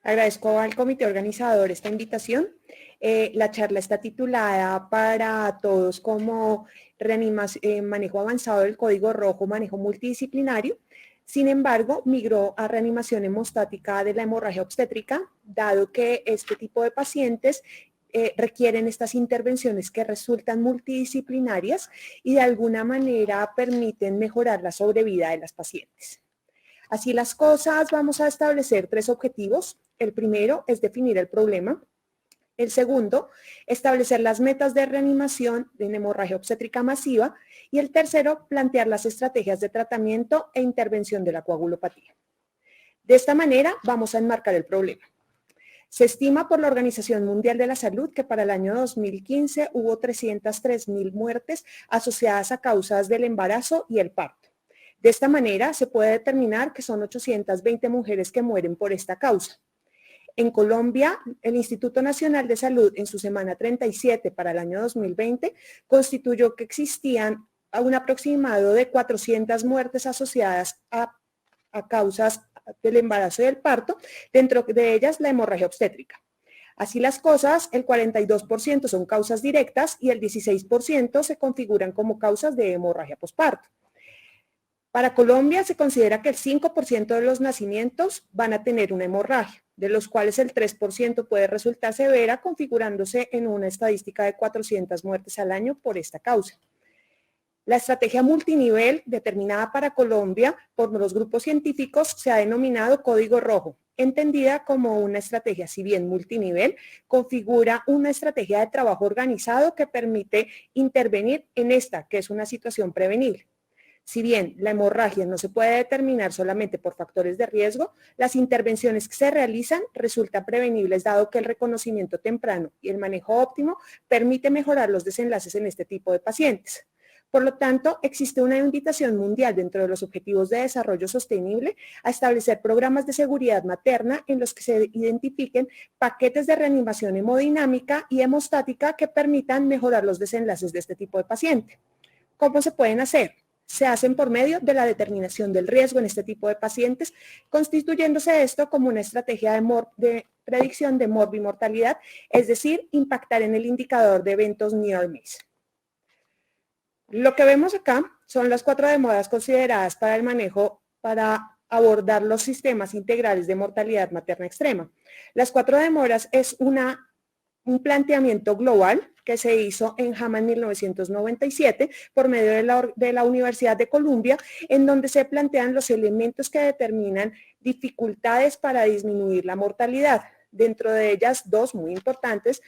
Agradezco al comité organizador esta invitación. La charla está titulada para todos como manejo avanzado del código rojo, manejo multidisciplinario. Sin embargo, migró a reanimación hemostática de la hemorragia obstétrica, dado que este tipo de pacientes requieren estas intervenciones que resultan multidisciplinarias y de alguna manera permiten mejorar la sobrevida de las pacientes. Así las cosas, vamos a establecer 3 objetivos. El primero es definir el problema. El segundo, establecer las metas de reanimación en hemorragia obstétrica masiva. Y el tercero, plantear las estrategias de tratamiento e intervención de la coagulopatía. De esta manera, vamos a enmarcar el problema. Se estima por la Organización Mundial de la Salud que para el año 2015 hubo 303.000 muertes asociadas a causas del embarazo y el parto. De esta manera, se puede determinar que son 820 mujeres que mueren por esta causa. En Colombia, el Instituto Nacional de Salud, en su semana 37 para el año 2020, constituyó que existían un aproximado de 400 muertes asociadas a causas del embarazo y del parto, dentro de ellas la hemorragia obstétrica. Así las cosas, el 42% son causas directas y el 16% se configuran como causas de hemorragia posparto. Para Colombia se considera que el 5% de los nacimientos van a tener una hemorragia, de los cuales el 3% puede resultar severa, configurándose en una estadística de 400 muertes al año por esta causa. La estrategia multinivel determinada para Colombia por los grupos científicos se ha denominado código rojo, entendida como una estrategia, si bien multinivel, configura una estrategia de trabajo organizado que permite intervenir en esta, que es una situación prevenible. Si bien la hemorragia no se puede determinar solamente por factores de riesgo, las intervenciones que se realizan resultan prevenibles dado que el reconocimiento temprano y el manejo óptimo permite mejorar los desenlaces en este tipo de pacientes. Por lo tanto, existe una invitación mundial dentro de los objetivos de desarrollo sostenible a establecer programas de seguridad materna en los que se identifiquen paquetes de reanimación hemodinámica y hemostática que permitan mejorar los desenlaces de este tipo de paciente. ¿Cómo se pueden hacer? Se hacen por medio de la determinación del riesgo en este tipo de pacientes, constituyéndose esto como una estrategia de predicción de morbimortalidad, es decir, impactar en el indicador de eventos near miss. Lo que vemos acá son las 4 demoras consideradas para el manejo, para abordar los sistemas integrales de mortalidad materna extrema. Las 4 demoras es un planteamiento global que se hizo en JAMA en 1997 por medio de la Universidad de Columbia, en donde se plantean los elementos que determinan dificultades para disminuir la mortalidad. Dentro de ellas, 2 muy importantes.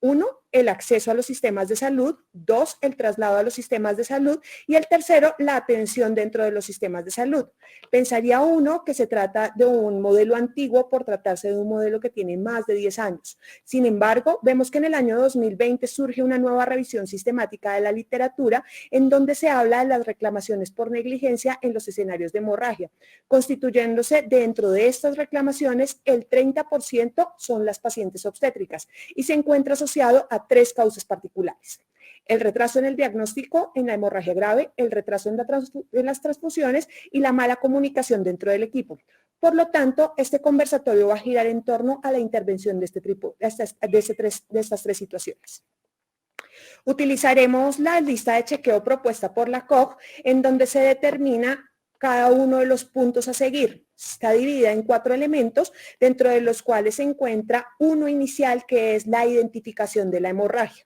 1, el acceso a los sistemas de salud. 2, el traslado a los sistemas de salud. Y el tercero, la atención dentro de los sistemas de salud. Pensaría uno que se trata de un modelo antiguo por tratarse de un modelo que tiene más de 10 años. Sin embargo, vemos que en el año 2020 surge una nueva revisión sistemática de la literatura en donde se habla de las reclamaciones por negligencia en los escenarios de hemorragia, constituyéndose dentro de estas reclamaciones el 30% son las pacientes obstétricas y se encuentra asociado a 3 causas particulares: el retraso en el diagnóstico en la hemorragia grave, el retraso en las transfusiones y la mala comunicación dentro del equipo. Por lo tanto, este conversatorio va a girar en torno a la intervención de estas 3 situaciones. Utilizaremos la lista de chequeo propuesta por la COG, en donde se determina cada uno de los puntos a seguir. Está dividida en 4 elementos, dentro de los cuales se encuentra uno inicial, que es la identificación de la hemorragia.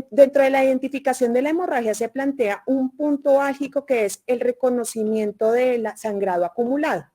Dentro de la identificación de la hemorragia se plantea un punto álgico, que es el reconocimiento del sangrado acumulado.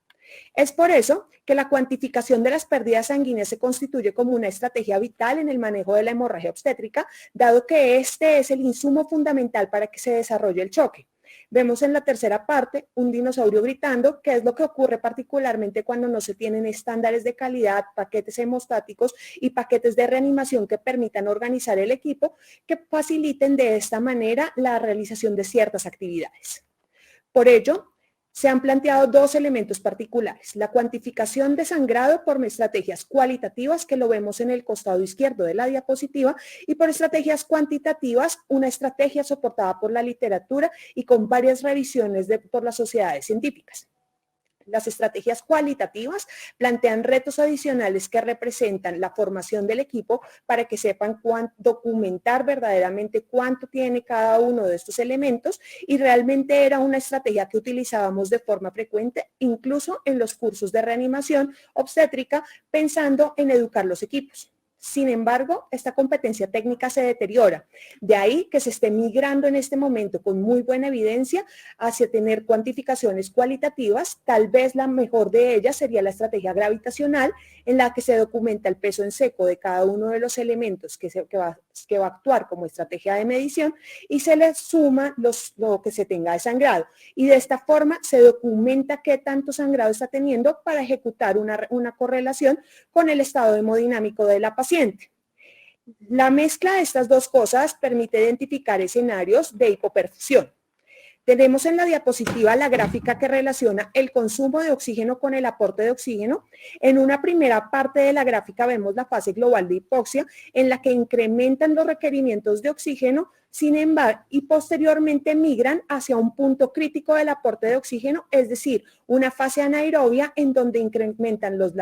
Es por eso que la cuantificación de las pérdidas sanguíneas se constituye como una estrategia vital en el manejo de la hemorragia obstétrica, dado que este es el insumo fundamental para que se desarrolle el choque. Vemos en la tercera parte un dinosaurio gritando, que es lo que ocurre particularmente cuando no se tienen estándares de calidad, paquetes hemostáticos y paquetes de reanimación que permitan organizar el equipo, que faciliten de esta manera la realización de ciertas actividades. Por ello, se han planteado 2 elementos particulares: la cuantificación de sangrado por estrategias cualitativas, que lo vemos en el costado izquierdo de la diapositiva, y por estrategias cuantitativas, una estrategia soportada por la literatura y con varias revisiones por las sociedades científicas. Las estrategias cualitativas plantean retos adicionales que representan la formación del equipo para que sepan documentar verdaderamente cuánto tiene cada uno de estos elementos, y realmente era una estrategia que utilizábamos de forma frecuente, incluso en los cursos de reanimación obstétrica, pensando en educar los equipos. Sin embargo, esta competencia técnica se deteriora. De ahí que se esté migrando en este momento con muy buena evidencia hacia tener cuantificaciones cualitativas. Tal vez la mejor de ellas sería la estrategia gravitacional, en la que se documenta el peso en seco de cada uno de los elementos que va a actuar como estrategia de medición, y se le suma lo que se tenga de sangrado. Y de esta forma se documenta qué tanto sangrado está teniendo para ejecutar una correlación con el estado hemodinámico de la paciente. La mezcla de estas dos cosas permite identificar escenarios de hipoperfusión. Tenemos en la diapositiva la gráfica que relaciona el consumo de oxígeno con el aporte de oxígeno. En una primera parte de la gráfica vemos la fase global de hipoxia, en la que incrementan los requerimientos de oxígeno, sin embargo, y posteriormente migran hacia un punto crítico del aporte de oxígeno, es decir, una fase anaerobia en donde incrementan los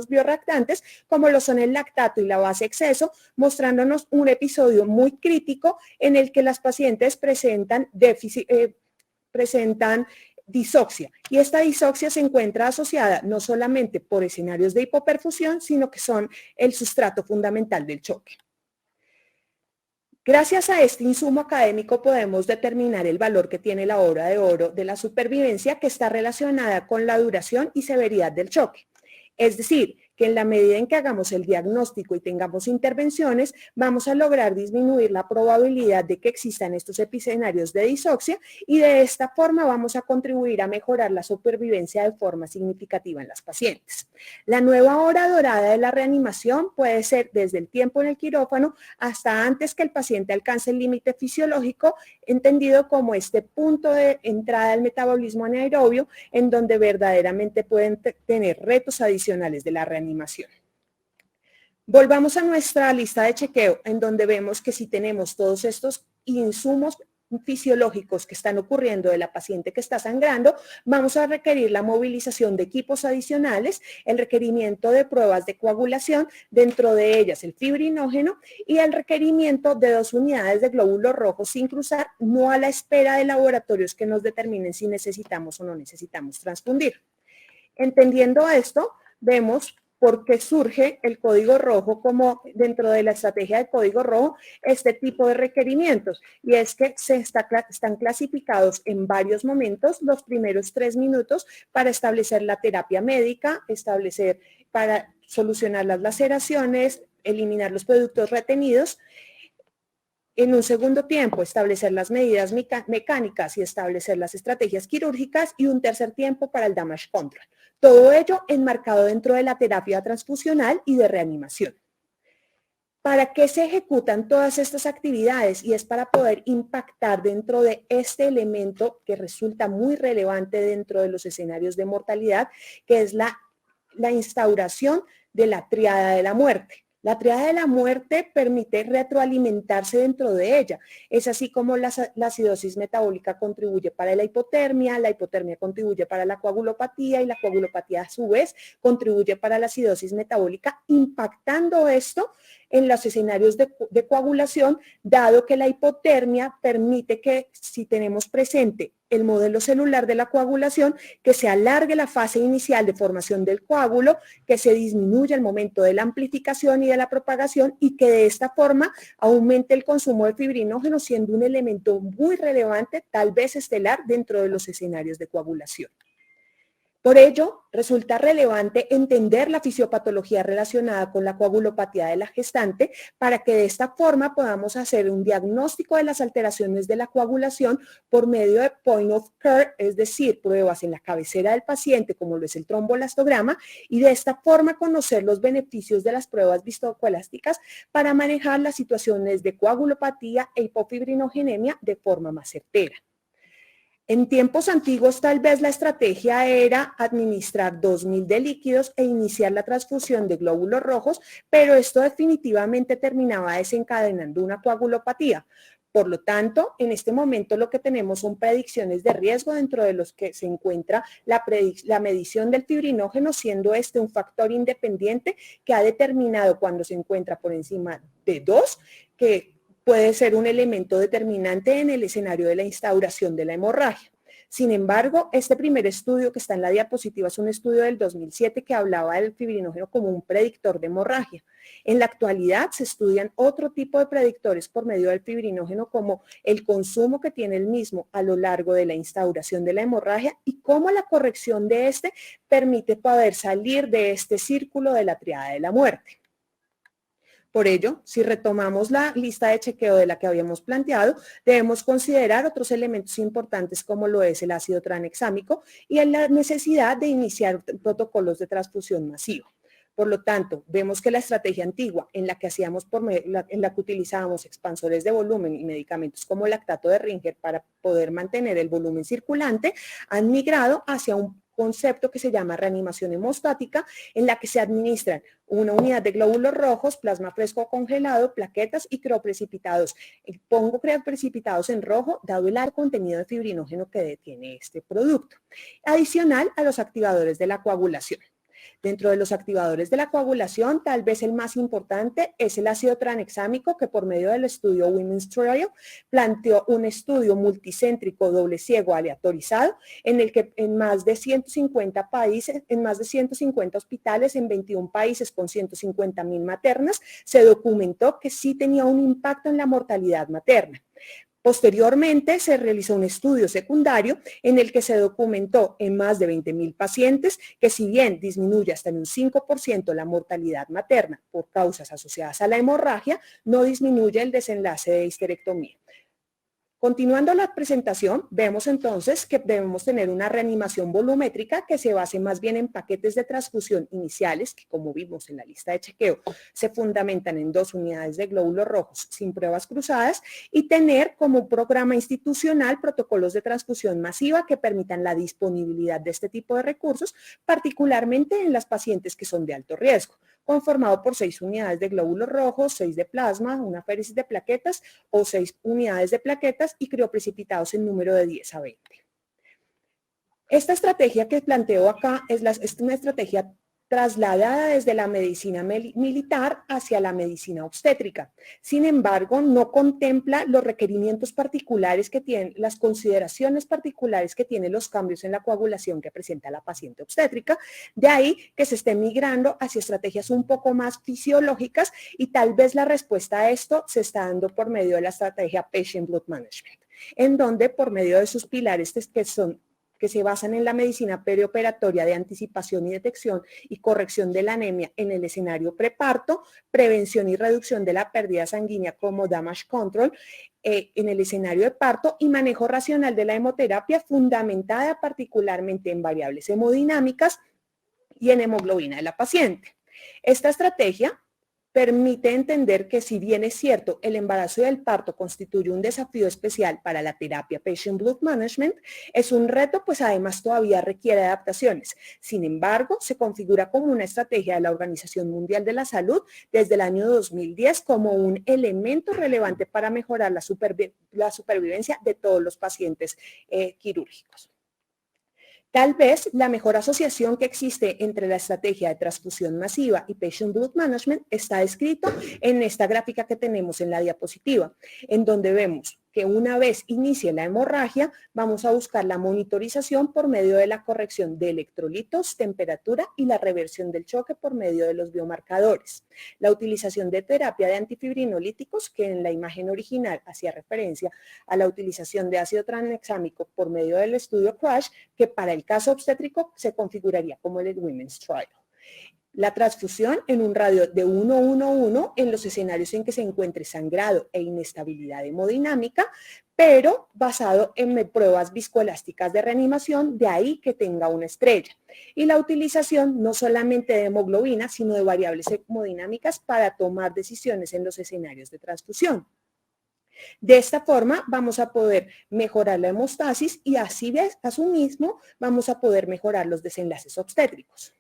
bioreactantes, como lo son el lactato y la base exceso, mostrándonos un episodio muy crítico en el que las pacientes presentan disoxia, y esta disoxia se encuentra asociada no solamente por escenarios de hipoperfusión, sino que son el sustrato fundamental del choque. Gracias a este insumo académico podemos determinar el valor que tiene la hora de oro de la supervivencia, que está relacionada con la duración y severidad del choque. Es decir, que en la medida en que hagamos el diagnóstico y tengamos intervenciones, vamos a lograr disminuir la probabilidad de que existan estos escenarios de disoxia, y de esta forma vamos a contribuir a mejorar la supervivencia de forma significativa en las pacientes. La nueva hora dorada de la reanimación puede ser desde el tiempo en el quirófano hasta antes que el paciente alcance el límite fisiológico, entendido como este punto de entrada al metabolismo anaerobio, en donde verdaderamente pueden tener retos adicionales de la reanimación. Volvamos a nuestra lista de chequeo, en donde vemos que si tenemos todos estos insumos fisiológicos que están ocurriendo de la paciente que está sangrando, vamos a requerir la movilización de equipos adicionales, el requerimiento de pruebas de coagulación, dentro de ellas el fibrinógeno, y el requerimiento de 2 unidades de glóbulos rojos sin cruzar, no a la espera de laboratorios que nos determinen si necesitamos o no necesitamos transfundir. Entendiendo esto, vemos por qué surge el código rojo como dentro de la estrategia de código rojo este tipo de requerimientos, y es que están clasificados en varios momentos. Los primeros 3 minutos para establecer la terapia médica, para solucionar las laceraciones, eliminar los productos retenidos. En un segundo tiempo, establecer las medidas mecánicas y establecer las estrategias quirúrgicas, y un tercer tiempo para el damage control. Todo ello enmarcado dentro de la terapia transfusional y de reanimación. ¿Para qué se ejecutan todas estas actividades? Y es para poder impactar dentro de este elemento que resulta muy relevante dentro de los escenarios de mortalidad, que es la instauración de la tríada de la muerte. La tríada de la muerte permite retroalimentarse dentro de ella. Es así como la acidosis metabólica contribuye para la hipotermia contribuye para la coagulopatía, y la coagulopatía a su vez contribuye para la acidosis metabólica, impactando esto en los escenarios de coagulación, dado que la hipotermia permite que, si tenemos presente el modelo celular de la coagulación, que se alargue la fase inicial de formación del coágulo, que se disminuya el momento de la amplificación y de la propagación, y que de esta forma aumente el consumo de fibrinógeno, siendo un elemento muy relevante, tal vez estelar, dentro de los escenarios de coagulación. Por ello, resulta relevante entender la fisiopatología relacionada con la coagulopatía de la gestante, para que de esta forma podamos hacer un diagnóstico de las alteraciones de la coagulación por medio de point of care, es decir, pruebas en la cabecera del paciente, como lo es el tromboelastograma, y de esta forma conocer los beneficios de las pruebas viscoelásticas para manejar las situaciones de coagulopatía e hipofibrinogenemia de forma más certera. En tiempos antiguos, tal vez la estrategia era administrar 2.000 de líquidos e iniciar la transfusión de glóbulos rojos, pero esto definitivamente terminaba desencadenando una coagulopatía. Por lo tanto, en este momento lo que tenemos son predicciones de riesgo dentro de los que se encuentra la medición del fibrinógeno, siendo este un factor independiente que ha determinado cuando se encuentra por encima de 2, que puede ser un elemento determinante en el escenario de la instauración de la hemorragia. Sin embargo, este primer estudio que está en la diapositiva es un estudio del 2007 que hablaba del fibrinógeno como un predictor de hemorragia. En la actualidad se estudian otro tipo de predictores por medio del fibrinógeno, como el consumo que tiene el mismo a lo largo de la instauración de la hemorragia y cómo la corrección de este permite poder salir de este círculo de la triada de la muerte. Por ello, si retomamos la lista de chequeo de la que habíamos planteado, debemos considerar otros elementos importantes como lo es el ácido tranexámico y la necesidad de iniciar protocolos de transfusión masiva. Por lo tanto, vemos que la estrategia antigua en la que utilizábamos expansores de volumen y medicamentos como lactato de Ringer para poder mantener el volumen circulante han migrado hacia un concepto que se llama reanimación hemostática, en la que se administran una unidad de glóbulos rojos, plasma fresco congelado, plaquetas y crioprecipitados. Pongo crioprecipitados en rojo, dado el alto contenido de fibrinógeno que tiene este producto. Adicional a los activadores de la coagulación. Dentro de los activadores de la coagulación, tal vez el más importante es el ácido tranexámico, que por medio del estudio Women's Trial planteó un estudio multicéntrico doble ciego aleatorizado en el que en más de 150 países, en más de 150 hospitales en 21 países con 150,000 maternas, se documentó que sí tenía un impacto en la mortalidad materna. Posteriormente, se realizó un estudio secundario en el que se documentó en más de 20,000 pacientes que si bien disminuye hasta en un 5% la mortalidad materna por causas asociadas a la hemorragia, no disminuye el desenlace de histerectomía. Continuando la presentación, vemos entonces que debemos tener una reanimación volumétrica que se base más bien en paquetes de transfusión iniciales, que como vimos en la lista de chequeo, se fundamentan en 2 unidades de glóbulos rojos sin pruebas cruzadas, y tener como programa institucional protocolos de transfusión masiva que permitan la disponibilidad de este tipo de recursos, particularmente en las pacientes que son de alto riesgo, conformado por 6 unidades de glóbulos rojos, 6 de plasma, una féresis de plaquetas o 6 unidades de plaquetas y crioprecipitados en número de 10 a 20. Esta estrategia que planteo acá es una estrategia trasladada desde la medicina militar hacia la medicina obstétrica. Sin embargo, no contempla los requerimientos particulares que tienen, las consideraciones particulares que tienen los cambios en la coagulación que presenta la paciente obstétrica. De ahí que se esté migrando hacia estrategias un poco más fisiológicas, y tal vez la respuesta a esto se está dando por medio de la estrategia Patient Blood Management, en donde por medio de sus pilares que se basan en la medicina perioperatoria de anticipación y detección y corrección de la anemia en el escenario preparto, prevención y reducción de la pérdida sanguínea como damage control en el escenario de parto, y manejo racional de la hemoterapia fundamentada particularmente en variables hemodinámicas y en hemoglobina de la paciente. Esta estrategia permite entender que, si bien es cierto, el embarazo y el parto constituye un desafío especial para la terapia Patient Blood Management, es un reto, pues además todavía requiere adaptaciones. Sin embargo, se configura como una estrategia de la Organización Mundial de la Salud desde el año 2010 como un elemento relevante para mejorar la supervivencia de todos los pacientes quirúrgicos. Tal vez la mejor asociación que existe entre la estrategia de transfusión masiva y Patient Blood Management está descrito en esta gráfica que tenemos en la diapositiva, en donde vemos que una vez inicie la hemorragia, vamos a buscar la monitorización por medio de la corrección de electrolitos, temperatura y la reversión del choque por medio de los biomarcadores. La utilización de terapia de antifibrinolíticos, que en la imagen original hacía referencia a la utilización de ácido tranexámico por medio del estudio CRASH, que para el caso obstétrico se configuraría como el Women's Trial. La transfusión en un radio de 1-1-1 en los escenarios en que se encuentre sangrado e inestabilidad hemodinámica, pero basado en pruebas viscoelásticas de reanimación, de ahí que tenga una estrella. Y la utilización no solamente de hemoglobina, sino de variables hemodinámicas para tomar decisiones en los escenarios de transfusión. De esta forma vamos a poder mejorar la hemostasis y así mismo vamos a poder mejorar los desenlaces obstétricos.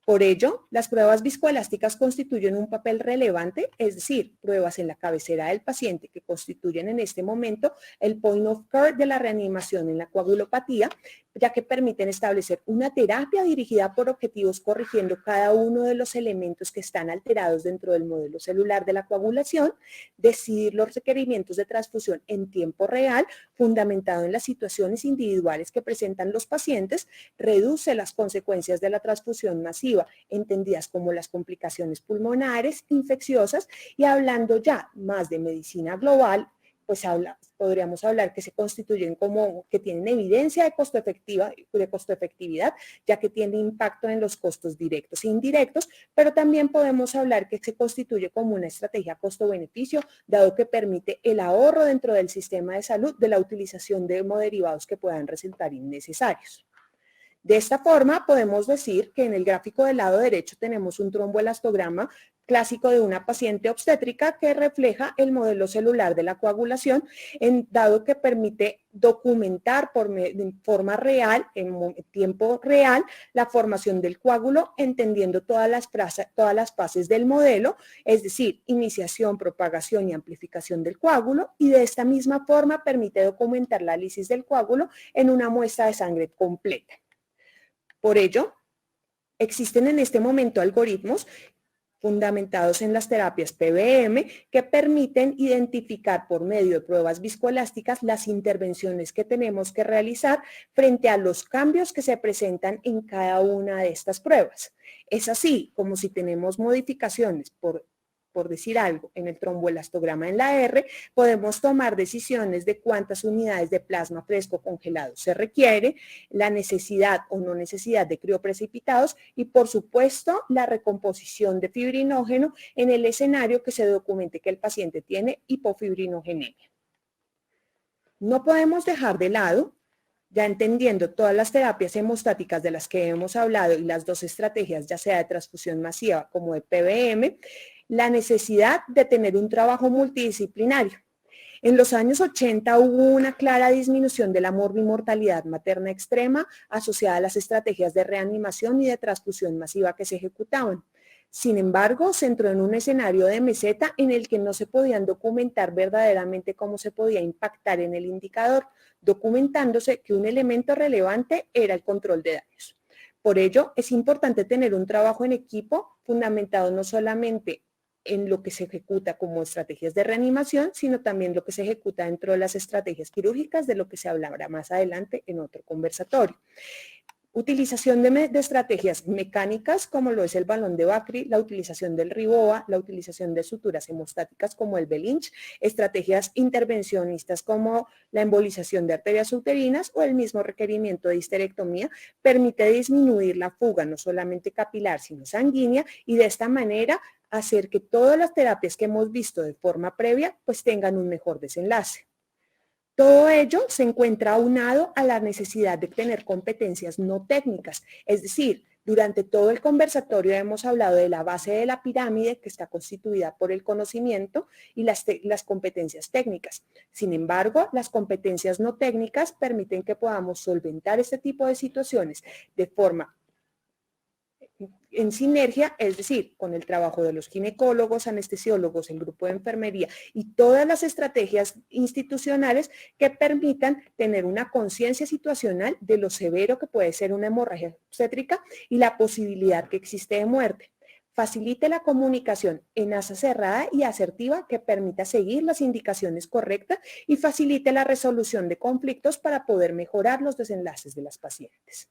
Por ello, las pruebas viscoelásticas constituyen un papel relevante, es decir, pruebas en la cabecera del paciente que constituyen en este momento el point of care de la reanimación en la coagulopatía, ya que permiten establecer una terapia dirigida por objetivos corrigiendo cada uno de los elementos que están alterados dentro del modelo celular de la coagulación, decidir los requerimientos de transfusión en tiempo real, fundamentado en las situaciones individuales que presentan los pacientes, reduce las consecuencias de la transfusión masiva, entendidas como las complicaciones pulmonares, infecciosas, y hablando ya más de medicina global, pues podríamos hablar que se constituyen como que tienen evidencia de costo efectividad, ya que tiene impacto en los costos directos e indirectos, pero también podemos hablar que se constituye como una estrategia costo-beneficio, dado que permite el ahorro dentro del sistema de salud de la utilización de hemoderivados que puedan resultar innecesarios. De esta forma, podemos decir que en el gráfico del lado derecho tenemos un tromboelastograma clásico de una paciente obstétrica que refleja el modelo celular de la coagulación, dado que permite documentar de forma real, en tiempo real, la formación del coágulo, entendiendo todas las fases del modelo, es decir, iniciación, propagación y amplificación del coágulo, y de esta misma forma permite documentar la lisis del coágulo en una muestra de sangre completa. Por ello, existen en este momento algoritmos fundamentados en las terapias PBM que permiten identificar por medio de pruebas viscoelásticas las intervenciones que tenemos que realizar frente a los cambios que se presentan en cada una de estas pruebas. Es así como si tenemos modificaciones por decir algo, en el tromboelastograma en la R, podemos tomar decisiones de cuántas unidades de plasma fresco congelado se requiere, la necesidad o no necesidad de crioprecipitados y, por supuesto, la recomposición de fibrinógeno en el escenario que se documente que el paciente tiene hipofibrinogenemia. No podemos dejar de lado, ya entendiendo todas las terapias hemostáticas de las que hemos hablado y las dos estrategias, ya sea de transfusión masiva como de PBM, la necesidad de tener un trabajo multidisciplinario. En los años 80 hubo una clara disminución de la morbimortalidad materna extrema asociada a las estrategias de reanimación y de transfusión masiva que se ejecutaban. Sin embargo, se entró en un escenario de meseta en el que no se podían documentar verdaderamente cómo se podía impactar en el indicador, documentándose que un elemento relevante era el control de daños. Por ello, es importante tener un trabajo en equipo fundamentado no solamente en lo que se ejecuta como estrategias de reanimación, sino también lo que se ejecuta dentro de las estrategias quirúrgicas, de lo que se hablará más adelante en otro conversatorio. Utilización de estrategias mecánicas como lo es el balón de Bakri, la utilización del Riboa, la utilización de suturas hemostáticas como el Belinch, estrategias intervencionistas como la embolización de arterias uterinas o el mismo requerimiento de histerectomía permite disminuir la fuga no solamente capilar sino sanguínea y de esta manera hacer que todas las terapias que hemos visto de forma previa pues tengan un mejor desenlace. Todo ello se encuentra aunado a la necesidad de tener competencias no técnicas, es decir, durante todo el conversatorio hemos hablado de la base de la pirámide que está constituida por el conocimiento y las competencias técnicas. Sin embargo, las competencias no técnicas permiten que podamos solventar este tipo de situaciones de forma en sinergia, es decir, con el trabajo de los ginecólogos, anestesiólogos, el grupo de enfermería y todas las estrategias institucionales que permitan tener una conciencia situacional de lo severo que puede ser una hemorragia obstétrica y la posibilidad que existe de muerte. Facilite la comunicación en asa cerrada y asertiva que permita seguir las indicaciones correctas y facilite la resolución de conflictos para poder mejorar los desenlaces de las pacientes.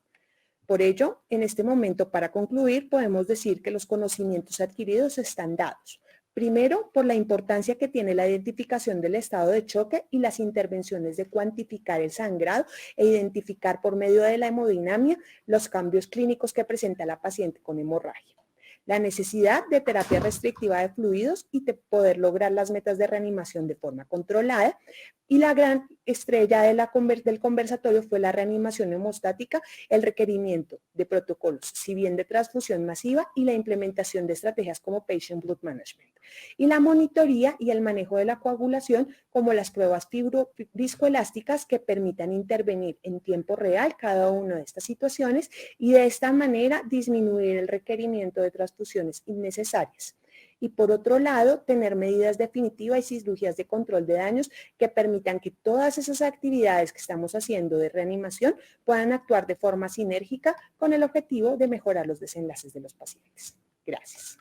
Por ello, en este momento, para concluir, podemos decir que los conocimientos adquiridos están dados. Primero, por la importancia que tiene la identificación del estado de choque y las intervenciones de cuantificar el sangrado e identificar por medio de la hemodinamia los cambios clínicos que presenta la paciente con hemorragia. La necesidad de terapia restrictiva de fluidos y de poder lograr las metas de reanimación de forma controlada y la gran estrella del conversatorio fue la reanimación hemostática, el requerimiento de protocolos, si bien de transfusión masiva, y la implementación de estrategias como Patient Blood Management. Y la monitoría y el manejo de la coagulación, como las pruebas viscoelásticas que permitan intervenir en tiempo real cada una de estas situaciones y de esta manera disminuir el requerimiento de transfusiones innecesarias. Y por otro lado, tener medidas definitivas y cirugías de control de daños que permitan que todas esas actividades que estamos haciendo de reanimación puedan actuar de forma sinérgica con el objetivo de mejorar los desenlaces de los pacientes. Gracias.